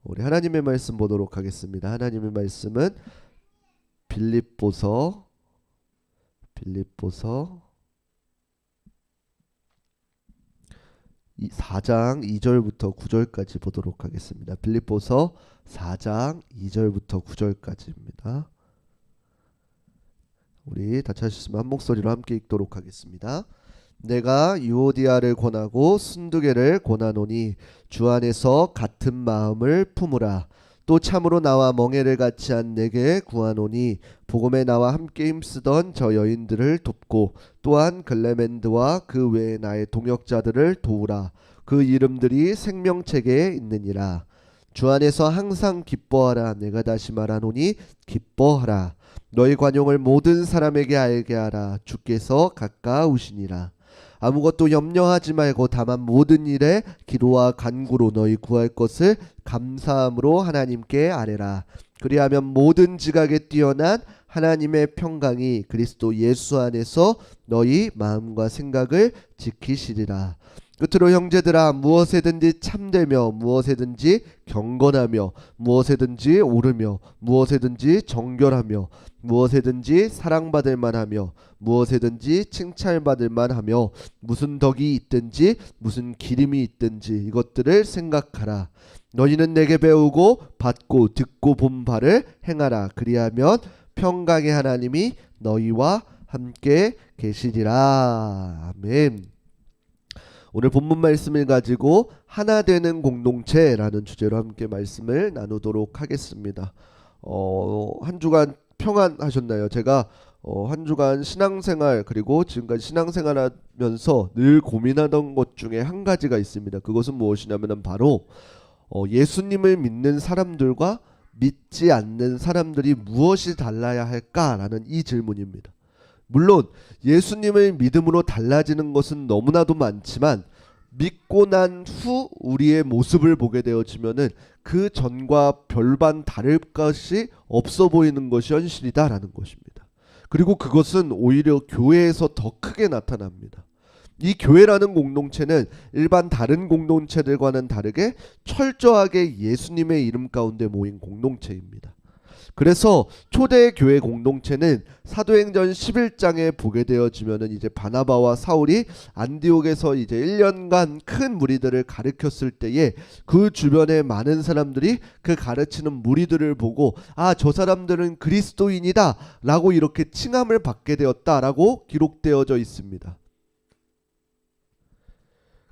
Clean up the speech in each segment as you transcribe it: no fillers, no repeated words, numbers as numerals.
우리 하나님의 말씀 보도록 하겠습니다. 하나님의 말씀은 빌립보서 4장 2절부터 9절까지 보도록 하겠습니다. 빌립보서 4장 2절부터 9절까지입니다. 우리 다 찾으셨으면 한 목소리로 함께 읽도록 하겠습니다. 내가 유오디아를 권하고 순두계를 권하노니 주 안에서 같은 마음을 품으라. 또 참으로 나와 멍에를 같이 한 내게 구하노니 복음에 나와 함께 힘쓰던 저 여인들을 돕고 또한 글레멘드와 그 외에 나의 동역자들을 도우라. 그 이름들이 생명책에 있느니라. 주 안에서 항상 기뻐하라. 내가 다시 말하노니 기뻐하라. 너희 관용을 모든 사람에게 알게 하라. 주께서 가까우시니라. 아무것도 염려하지 말고 다만 모든 일에 기도와 간구로 너희 구할 것을 감사함으로 하나님께 아뢰라. 그리하면 모든 지각에 뛰어난 하나님의 평강이 그리스도 예수 안에서 너희 마음과 생각을 지키시리라. 끝으로 형제들아, 무엇에든지 참되며 무엇에든지 경건하며 무엇에든지 옳으며 무엇에든지 정결하며 무엇에든지 사랑받을 만하며 무엇에든지 칭찬받을 만하며 무슨 덕이 있든지 무슨 기림이 있든지 이것들을 생각하라. 너희는 내게 배우고 받고 듣고 본 바를 행하라. 그리하면 평강의 하나님이 너희와 함께 계시리라. 아멘. 오늘 본문 말씀을 가지고 하나 되는 공동체라는 주제로 함께 말씀을 나누도록 하겠습니다. 한 주간 평안하셨나요? 제가 한 주간 신앙생활 그리고 지금까지 신앙생활하면서 늘 고민하던 것 중에 한 가지가 있습니다. 그것은 무엇이냐면 바로 예수님을 믿는 사람들과 믿지 않는 사람들이 무엇이 달라야 할까라는 이 질문입니다. 물론 예수님을 믿음으로 달라지는 것은 너무나도 많지만 믿고 난 후 우리의 모습을 보게 되어지면은 그 전과 별반 다를 것이 없어 보이는 것이 현실이다라는 것입니다. 그리고 그것은 오히려 교회에서 더 크게 나타납니다. 이 교회라는 공동체는 일반 다른 공동체들과는 다르게 철저하게 예수님의 이름 가운데 모인 공동체입니다. 그래서 초대 교회 공동체는 사도행전 11장에 보게 되어지면은 이제 바나바와 사울이 안디옥에서 이제 1년간 큰 무리들을 가르쳤을 때에 그 주변에 많은 사람들이 그 가르치는 무리들을 보고 저 사람들은 그리스도인이다 라고 이렇게 칭함을 받게 되었다라고 기록되어져 있습니다.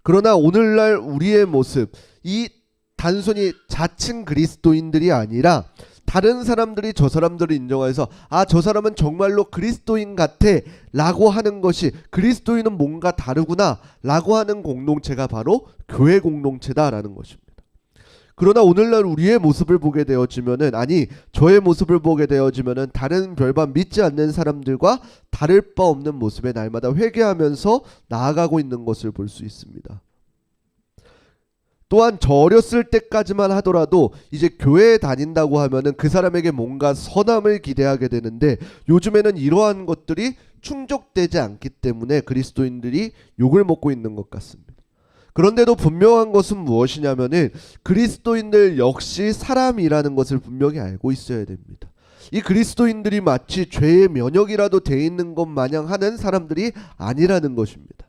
그러나 오늘날 우리의 모습, 이 단순히 자칭 그리스도인들이 아니라 다른 사람들이 저 사람들을 인정해서 저 사람은 정말로 그리스도인 같아 라고 하는 것이, 그리스도인은 뭔가 다르구나 라고 하는 공동체가 바로 교회 공동체다라는 것입니다. 그러나 오늘날 우리의 모습을 보게 되어지면은, 저의 모습을 보게 되어지면은 다른 별반 믿지 않는 사람들과 다를 바 없는 모습에 날마다 회개하면서 나아가고 있는 것을 볼 수 있습니다. 또한 저 어렸을 때까지만 하더라도 이제 교회에 다닌다고 하면은 그 사람에게 뭔가 선함을 기대하게 되는데, 요즘에는 이러한 것들이 충족되지 않기 때문에 그리스도인들이 욕을 먹고 있는 것 같습니다. 그런데도 분명한 것은 무엇이냐면은 그리스도인들 역시 사람이라는 것을 분명히 알고 있어야 됩니다. 이 그리스도인들이 마치 죄의 면역이라도 돼 있는 것 마냥 하는 사람들이 아니라는 것입니다.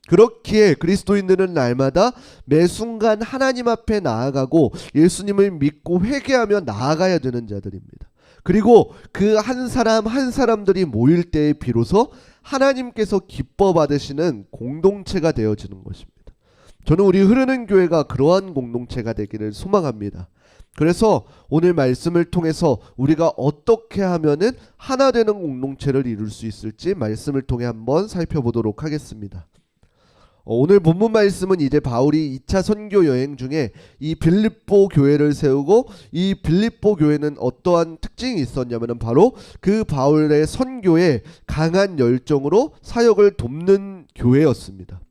그렇기에 그리스도인들은 날마다 매 순간 하나님 앞에 나아가고 예수님을 믿고 회개하며 나아가야 되는 자들입니다. 그리고 그 한 사람 한 사람들이 모일 때에 비로소 하나님께서 기뻐 받으시는 공동체가 되어지는 것입니다. 저는 우리 흐르는 교회가 그러한 공동체가 되기를 소망합니다. 그래서 오늘 말씀을 통해서 우리가 어떻게 하면은 하나 되는 공동체를 이룰 수 있을지 말씀을 통해 한번 살펴보도록 하겠습니다. 오늘 본문 말씀은 이제 바울이 2차 선교 여행 중에 이 빌립보 교회를 세우고, 이 빌립보 교회는 어떠한 특징이 있었냐면 바로 그 바울의 선교에 강한 열정으로 사역을 돕는 교회였습니다.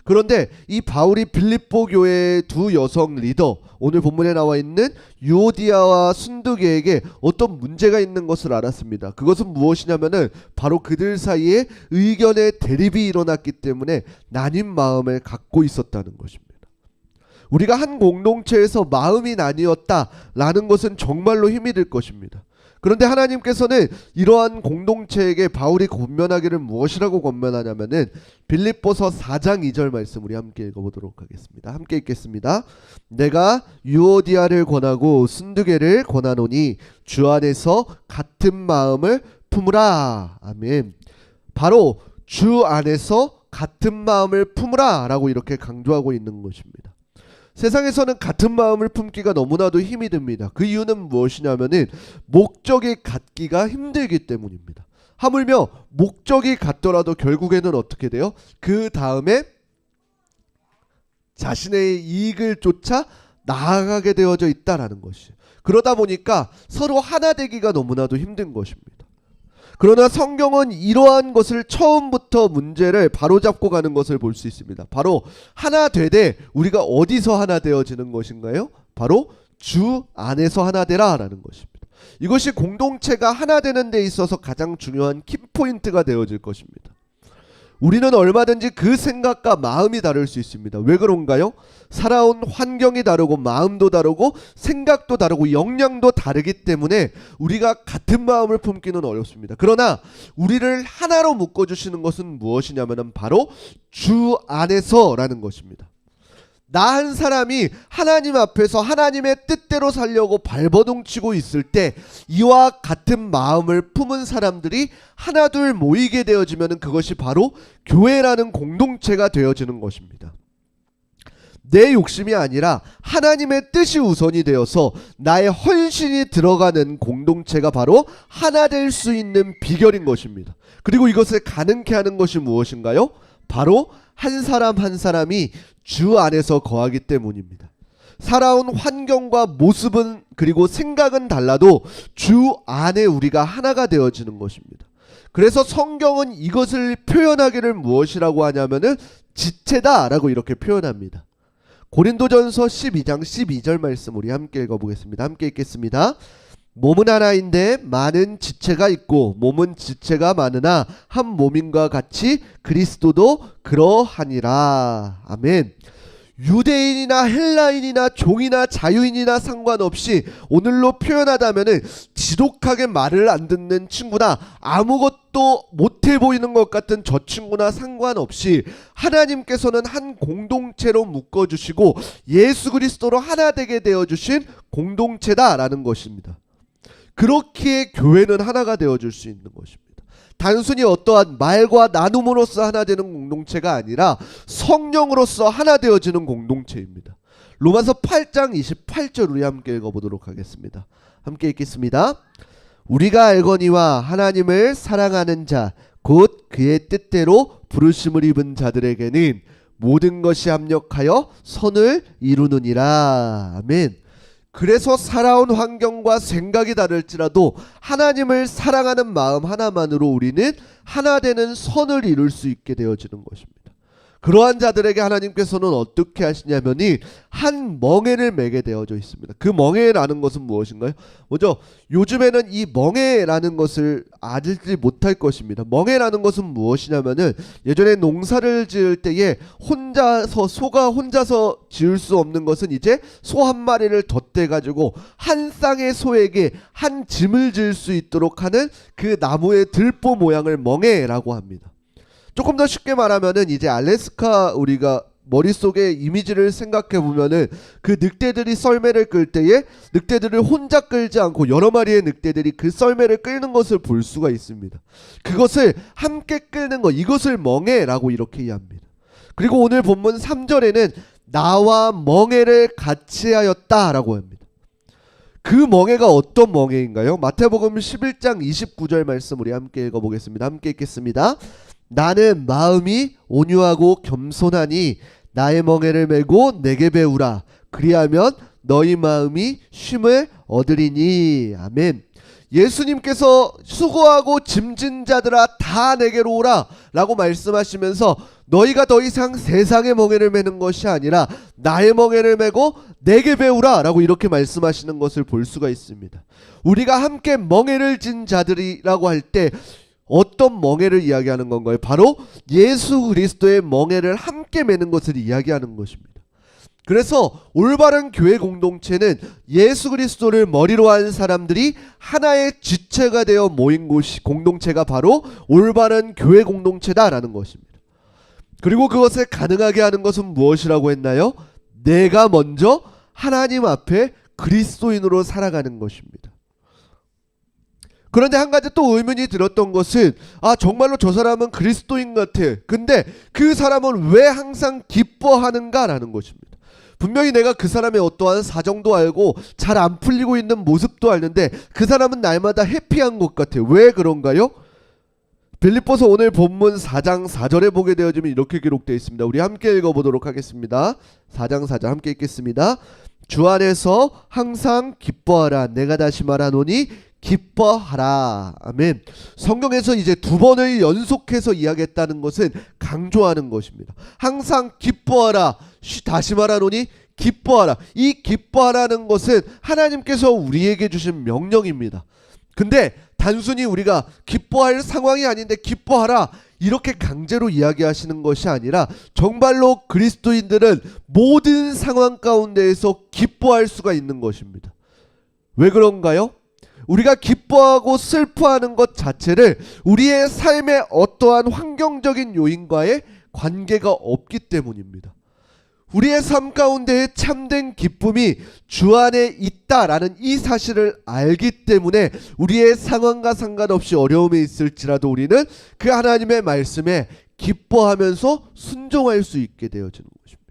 그런데 이 바울이 빌립보 교회의 두 여성 리더, 오늘 본문에 나와 있는 유오디아와 순두계에게 어떤 문제가 있는 것을 알았습니다. 그것은 무엇이냐면은 바로 그들 사이에 의견의 대립이 일어났기 때문에 나뉜 마음을 갖고 있었다는 것입니다. 우리가 한 공동체에서 마음이 나뉘었다라는 것은 정말로 힘이 들 것입니다. 그런데 하나님께서는 이러한 공동체에게 바울이 권면하기를 무엇이라고 권면하냐면은 빌립보서 4장 2절 말씀 우리 함께 읽어보도록 하겠습니다. 함께 읽겠습니다. 내가 유오디아를 권하고 순두계를 권하노니 주 안에서 같은 마음을 품으라. 아멘. 바로 주 안에서 같은 마음을 품으라 라고 이렇게 강조하고 있는 것입니다. 세상에서는 같은 마음을 품기가 너무나도 힘이 듭니다. 그 이유는 무엇이냐면은 목적이 같기가 힘들기 때문입니다. 하물며 목적이 같더라도 결국에는 어떻게 돼요? 그 다음에 자신의 이익을 쫓아 나아가게 되어져 있다라는 것이에요. 그러다 보니까 서로 하나 되기가 너무나도 힘든 것입니다. 그러나 성경은 이러한 것을 처음부터 문제를 바로잡고 가는 것을 볼 수 있습니다. 바로 하나 되되 우리가 어디서 하나 되어지는 것인가요? 바로 주 안에서 하나 되라 라는 것입니다. 이것이 공동체가 하나 되는 데 있어서 가장 중요한 키포인트가 되어질 것입니다. 우리는 얼마든지 그 생각과 마음이 다를 수 있습니다. 왜 그런가요? 살아온 환경이 다르고 마음도 다르고 생각도 다르고 역량도 다르기 때문에 우리가 같은 마음을 품기는 어렵습니다. 그러나 우리를 하나로 묶어주시는 것은 무엇이냐면 바로 주 안에서라는 것입니다. 나 한 사람이 하나님 앞에서 하나님의 뜻대로 살려고 발버둥치고 있을 때 이와 같은 마음을 품은 사람들이 하나둘 모이게 되어지면 그것이 바로 교회라는 공동체가 되어지는 것입니다. 내 욕심이 아니라 하나님의 뜻이 우선이 되어서 나의 헌신이 들어가는 공동체가 바로 하나 될 수 있는 비결인 것입니다. 그리고 이것을 가능케 하는 것이 무엇인가요? 바로 한 사람 한 사람이 주 안에서 거하기 때문입니다. 살아온 환경과 모습은 그리고 생각은 달라도 주 안에 우리가 하나가 되어지는 것입니다. 그래서 성경은 이것을 표현하기를 무엇이라고 하냐면은 지체다라고 이렇게 표현합니다. 고린도전서 12장 12절 말씀 우리 함께 읽어보겠습니다. 함께 읽겠습니다. 몸은 하나인데 많은 지체가 있고 몸은 지체가 많으나 한 몸인과 같이 그리스도도 그러하니라. 아멘. 유대인이나 헬라인이나 종이나 자유인이나 상관없이 오늘로 표현하자면은 지독하게 말을 안 듣는 친구나 아무것도 못해 보이는 것 같은 저 친구나 상관없이 하나님께서는 한 공동체로 묶어주시고 예수 그리스도로 하나 되게 되어주신 공동체다라는 것입니다. 그렇기에 교회는 하나가 되어줄 수 있는 것입니다. 단순히 어떠한 말과 나눔으로서 하나 되는 공동체가 아니라 성령으로서 하나 되어지는 공동체입니다. 로마서 8장 28절 우리 함께 읽어보도록 하겠습니다. 함께 읽겠습니다. 우리가 알거니와 하나님을 사랑하는 자 곧 그의 뜻대로 부르심을 입은 자들에게는 모든 것이 합력하여 선을 이루느니라. 아멘. 그래서 살아온 환경과 생각이 다를지라도 하나님을 사랑하는 마음 하나만으로 우리는 하나 되는 선을 이룰 수 있게 되어지는 것입니다. 그러한 자들에게 하나님께서는 어떻게 하시냐면이 한 멍에를 매게 되어져 있습니다. 그 멍에라는 것은 무엇인가요? 먼저 요즘에는 이 멍에라는 것을 알지 못할 것입니다. 멍에라는 것은 무엇이냐면은 예전에 농사를 지을 때에 소가 혼자서 지을 수 없는 것은 이제 소 한 마리를 덧대 가지고 한 쌍의 소에게 한 짐을 지을 수 있도록 하는 그 나무의 들보 모양을 멍에라고 합니다. 조금 더 쉽게 말하면은 이제 알래스카 우리가 머릿속에 이미지를 생각해 보면은 그 늑대들이 썰매를 끌 때에 늑대들을 혼자 끌지 않고 여러 마리의 늑대들이 그 썰매를 끌는 것을 볼 수가 있습니다. 그것을 함께 끌는 것, 이것을 멍에라고 이렇게 이해합니다. 그리고 오늘 본문 3절에는 나와 멍에를 같이 하였다라고 합니다. 그 멍에가 어떤 멍에인가요? 마태복음 11장 29절 말씀 우리 함께 읽어보겠습니다. 함께 읽겠습니다. 나는 마음이 온유하고 겸손하니 나의 멍에를 메고 내게 배우라. 그리하면 너희 마음이 쉼을 얻으리니. 아멘. 예수님께서 수고하고 짐진 자들아 다 내게로 오라 라고 말씀하시면서 너희가 더 이상 세상의 멍에를 메는 것이 아니라 나의 멍에를 메고 내게 배우라 라고 이렇게 말씀하시는 것을 볼 수가 있습니다. 우리가 함께 멍에를 진 자들이라고 할 때 어떤 멍에를 이야기하는 건가요? 바로 예수 그리스도의 멍에를 함께 메는 것을 이야기하는 것입니다. 그래서 올바른 교회 공동체는 예수 그리스도를 머리로 한 사람들이 하나의 지체가 되어 모인 곳이 공동체가 바로 올바른 교회 공동체다라는 것입니다. 그리고 그것을 가능하게 하는 것은 무엇이라고 했나요? 내가 먼저 하나님 앞에 그리스도인으로 살아가는 것입니다. 그런데 한 가지 또 의문이 들었던 것은 정말로 저 사람은 그리스도인 같아. 근데 그 사람은 왜 항상 기뻐하는가라는 것입니다. 분명히 내가 그 사람의 어떠한 사정도 알고 잘 안 풀리고 있는 모습도 아는데 그 사람은 날마다 해피한 것 같아. 왜 그런가요? 빌립보서 오늘 본문 4장 4절에 보게 되어지면 이렇게 기록되어 있습니다. 우리 함께 읽어보도록 하겠습니다. 4장 4절 함께 읽겠습니다. 주 안에서 항상 기뻐하라. 내가 다시 말하노니 기뻐하라. 아멘. 성경에서 이제 두 번을 연속해서 이야기했다는 것은 강조하는 것입니다. 항상 기뻐하라. 다시 말하노니 기뻐하라. 이 기뻐하라는 것은 하나님께서 우리에게 주신 명령입니다. 근데 단순히 우리가 기뻐할 상황이 아닌데 기뻐하라 이렇게 강제로 이야기하시는 것이 아니라 정말로 그리스도인들은 모든 상황 가운데에서 기뻐할 수가 있는 것입니다. 왜 그런가요? 우리가 기뻐하고 슬퍼하는 것 자체를 우리의 삶의 어떠한 환경적인 요인과의 관계가 없기 때문입니다. 우리의 삶 가운데에 참된 기쁨이 주 안에 있다라는 이 사실을 알기 때문에 우리의 상황과 상관없이 어려움이 있을지라도 우리는 그 하나님의 말씀에 기뻐하면서 순종할 수 있게 되어지는 것입니다.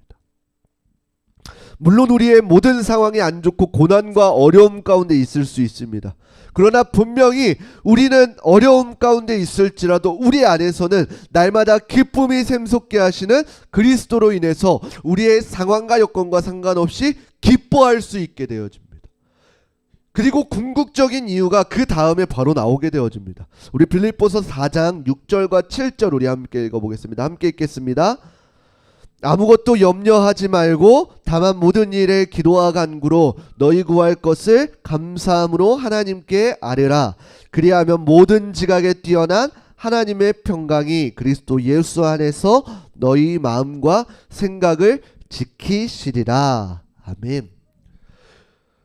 물론 우리의 모든 상황이 안 좋고 고난과 어려움 가운데 있을 수 있습니다. 그러나 분명히 우리는 어려움 가운데 있을지라도 우리 안에서는 날마다 기쁨이 샘솟게 하시는 그리스도로 인해서 우리의 상황과 여건과 상관없이 기뻐할 수 있게 되어집니다. 그리고 궁극적인 이유가 그 다음에 바로 나오게 되어집니다. 우리 빌립보서 4장 6절과 7절 우리 함께 읽어보겠습니다. 함께 읽겠습니다. 아무것도 염려하지 말고 다만 모든 일에 기도와 간구로 너희 구할 것을 감사함으로 하나님께 아뢰라. 그리하면 모든 지각에 뛰어난 하나님의 평강이 그리스도 예수 안에서 너희 마음과 생각을 지키시리라. 아멘.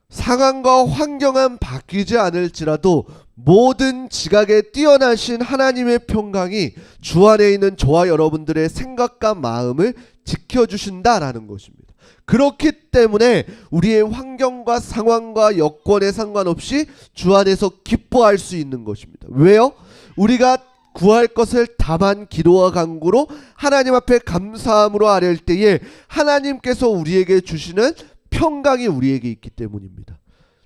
상황과 환경은 바뀌지 않을지라도 모든 지각에 뛰어나신 하나님의 평강이 주 안에 있는 저와 여러분들의 생각과 마음을 지켜주신다라는 것입니다. 그렇기 때문에 우리의 환경과 상황과 여건에 상관없이 주 안에서 기뻐할 수 있는 것입니다. 왜요? 우리가 구할 것을 다만 기도와 간구로 하나님 앞에 감사함으로 아뢰을 때에 하나님께서 우리에게 주시는 평강이 우리에게 있기 때문입니다.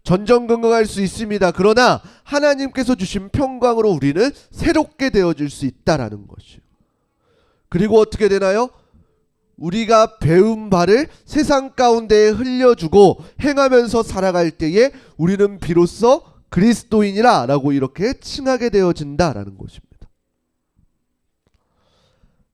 전전긍긍할 수 있습니다. 그러나 하나님께서 주신 평강으로 우리는 새롭게 되어질 수 있다라는 것이요. 그리고 어떻게 되나요? 우리가 배운 바를 세상 가운데에 흘려주고 행하면서 살아갈 때에 우리는 비로소 그리스도인이라 라고 이렇게 칭하게 되어진다라는 것입니다.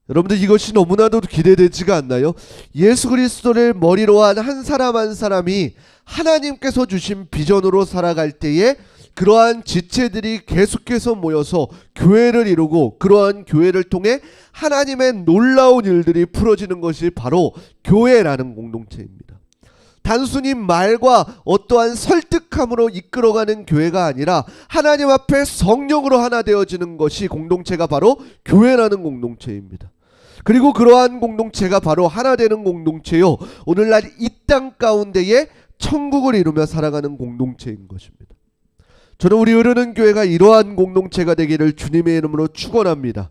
여러분들 이것이 너무나도 기대되지가 않나요? 예수 그리스도를 머리로 한 한 사람 한 사람이 하나님께서 주신 비전으로 살아갈 때에 그러한 지체들이 계속해서 모여서 교회를 이루고 그러한 교회를 통해 하나님의 놀라운 일들이 풀어지는 것이 바로 교회라는 공동체입니다. 단순히 말과 어떠한 설득함으로 이끌어가는 교회가 아니라 하나님 앞에 성령으로 하나 되어지는 것이 공동체가 바로 교회라는 공동체입니다. 그리고 그러한 공동체가 바로 하나 되는 공동체요, 오늘날 이 땅 가운데에 천국을 이루며 살아가는 공동체인 것입니다. 저는 우리 흐르는 교회가 이러한 공동체가 되기를 주님의 이름으로 축원합니다.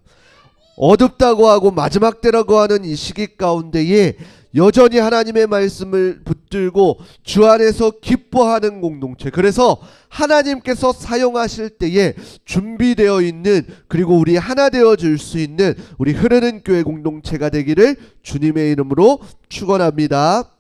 어둡다고 하고 마지막 때라고 하는 이 시기 가운데에 여전히 하나님의 말씀을 붙들고 주 안에서 기뻐하는 공동체, 그래서 하나님께서 사용하실 때에 준비되어 있는, 그리고 우리 하나 되어질 수 있는 우리 흐르는 교회 공동체가 되기를 주님의 이름으로 축원합니다.